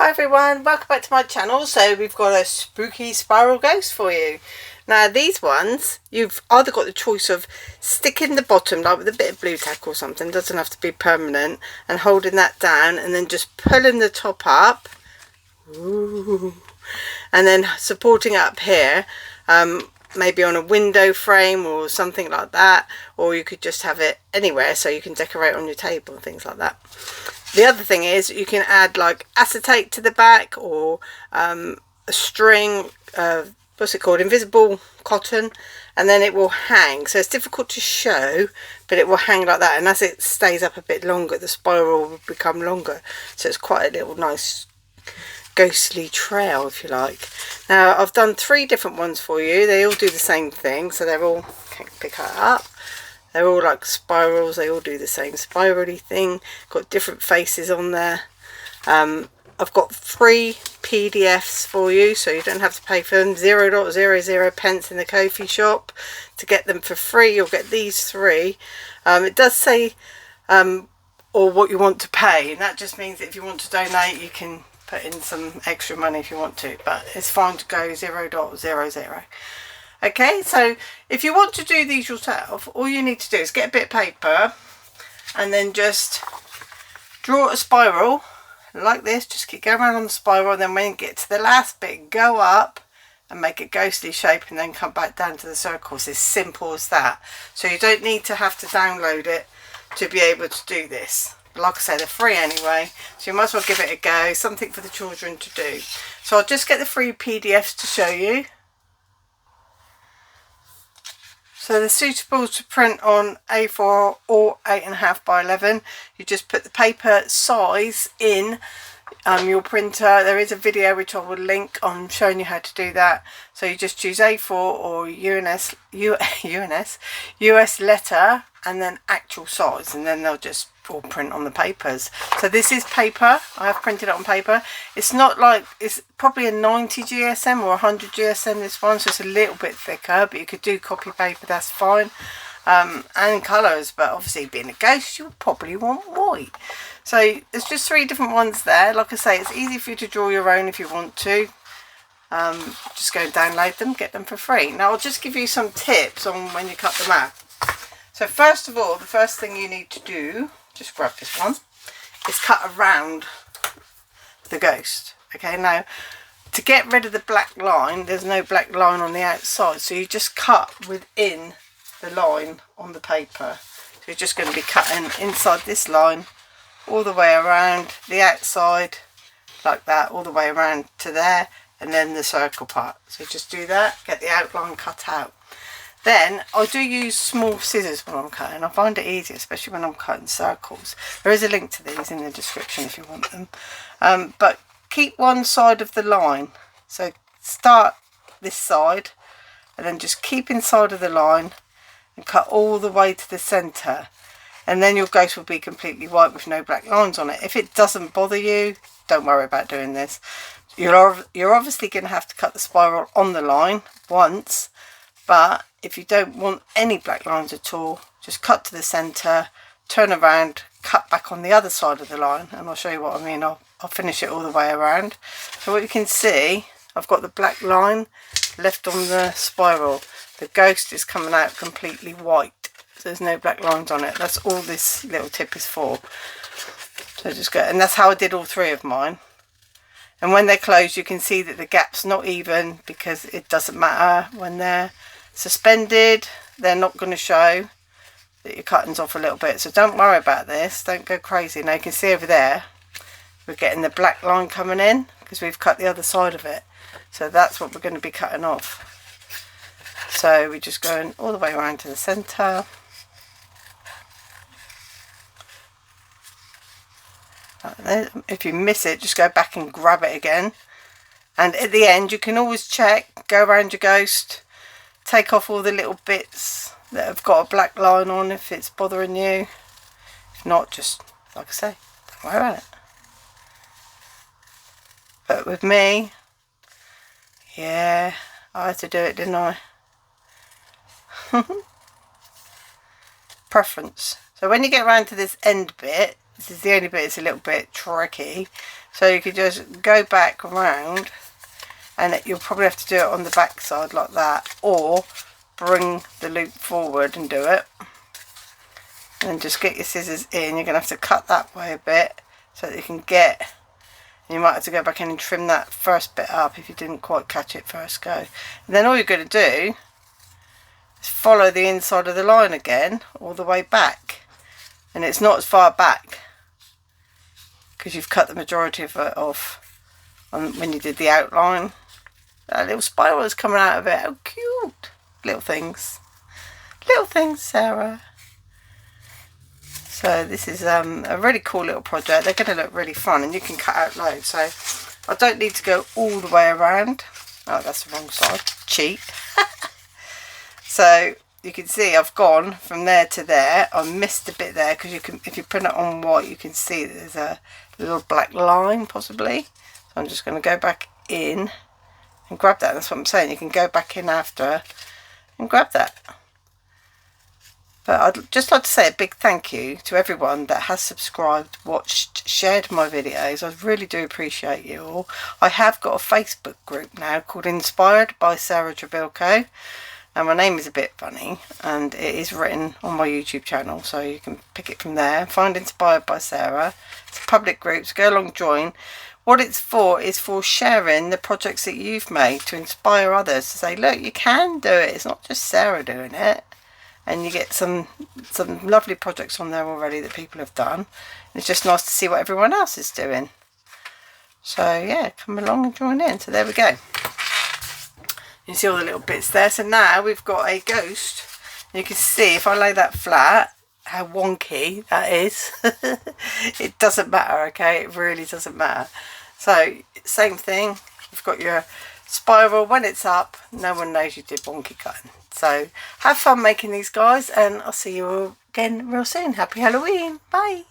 Hi everyone, welcome back to my channel. So we've got a spooky spiral ghost for you. Now these ones, you've either got the choice of sticking the bottom like with a bit of blue tack or something, doesn't have to be permanent, and holding that down and then just pulling the top up. Ooh. And then supporting it up here, maybe on a window frame or something like that, or you could just have it anywhere so you can decorate on your table and things like that. The other thing is you can add like acetate to the back, or a string, what's it called, invisible cotton, and then it will hang. So it's difficult to show, but it will hang like that, and as it stays up a bit longer the spiral will become longer, so it's quite a little nice ghostly trail if you like. Now I've done 3 different ones for you. They all do the same thing, so they're all, pick that up, they're all like spirals, they all do the same spirally thing, got different faces on there. I've got 3 PDFs for you, so you don't have to pay for them. 0.00 pence in the Ko-fi shop. To get them for free you'll get these 3. It does say or what you want to pay, and that just means that if you want to donate you can put in some extra money if you want to, but it's fine to go 0.00. Okay, so if you want to do these yourself, all you need to do is get a bit of paper and then just draw a spiral like this. Just keep going around on the spiral, and then when you get to the last bit, go up and make a ghostly shape and then come back down to the circles. It's simple as that. So you don't need to have to download it to be able to do this. Like I said, they're free anyway, so you might as well give it a go. Something for the children to do. So I'll just get the 3 PDFs to show you. So they're suitable to print on A4 or 8.5 by 11. You just put the paper size in your printer. There is a video which I will link on showing you how to do that. So you just choose A4 or US letter and then actual size, and then they'll just all print on the papers. So this is paper. I have printed it on paper. It's not like, it's probably a 90 GSM or 100 GSM this one, so it's a little bit thicker, but you could do copy paper, that's fine. And colours, but obviously being a ghost you'll probably want white. So there's just 3 different ones there. Like I say, it's easy for you to draw your own if you want to. Just go and download them, get them for free. Now I'll just give you some tips on when you cut them out. So first of all, the first thing you need to do, just grab this one, is cut around the ghost. Okay, now to get rid of the black line, there's no black line on the outside, so you just cut within the line on the paper. So you're just going to be cutting inside this line all the way around the outside like that, all the way around to there, and then the circle part. So just do that, get the outline cut out. Then I do use small scissors when I'm cutting. I find it easier, especially when I'm cutting circles. There is a link to these in the description if you want them. But keep one side of the line. So start this side and then just keep inside of the line and cut all the way to the centre. And then your ghost will be completely white with no black lines on it. If it doesn't bother you, don't worry about doing this. You're obviously going to have to cut the spiral on the line once, but if you don't want any black lines at all, just cut to the centre, turn around, cut back on the other side of the line, and I'll show you what I mean. I'll finish it all the way around. So what you can see, I've got the black line left on the spiral. The ghost is coming out completely white, so there's no black lines on it. That's all this little tip is for. So just go, and that's how I did all 3 of mine. And when they close, you can see that the gap's not even, because it doesn't matter when they're suspended, they're not going to show that your cutting's off a little bit. So don't worry about this, don't go crazy. Now you can see over there we're getting the black line coming in because we've cut the other side of it, so that's what we're going to be cutting off. So we're just going all the way around to the centre. If you miss it, just go back and grab it again, and at the end you can always check, go around your ghost, take off all the little bits that have got a black line on if it's bothering you. If not, just, like I say, don't worry about it. But with me, yeah, I had to do it, didn't I? Preference. So when you get around to this end bit, This is the only bit it's a little bit tricky. So you could just go back around, and you'll probably have to do it on the back side like that, or bring the loop forward and do it. And then just get your scissors in. You're going to have to cut that way a bit so that you can get, you might have to go back in and trim that first bit up if you didn't quite catch it first go. And then all you're going to do is follow the inside of the line again all the way back. And it's not as far back because you've cut the majority of it off when you did the outline. That little spiral is coming out of it. How cute. Little things. Little things, Sarah. So this is a really cool little project. They're going to look really fun, and you can cut out loads. So I don't need to go all the way around. Oh, that's the wrong side. Cheat. So you can see I've gone from there to there. I missed a bit there because you can, if you print it on white, you can see that there's a little black line possibly. So I'm just going to go back in and grab that. That's what I'm saying. You can go back in after and grab that. But I'd just like to say a big thank you to everyone that has subscribed, watched, shared my videos. I really do appreciate you all. I have got a Facebook group now called Inspired by Sarah Trebilcock. Now my name is a bit funny, and it is written on my YouTube channel, so you can pick it from there. Find Inspired by Sarah. It's a public group, so go along, join. What it's for is for sharing the projects that you've made to inspire others to say, look, you can do it. It's not just Sarah doing it. And you get some lovely projects on there already that people have done. It's just nice to see what everyone else is doing. So yeah, come along and join in. So there we go. You can see all the little bits there. So now we've got a ghost. You can see if I lay that flat, how wonky that is. It doesn't matter, okay? It really doesn't matter. So same thing. You've got your spiral. When it's up, no one knows you did wonky cutting. So have fun making these, guys, and I'll see you all again real soon. Happy Halloween. Bye.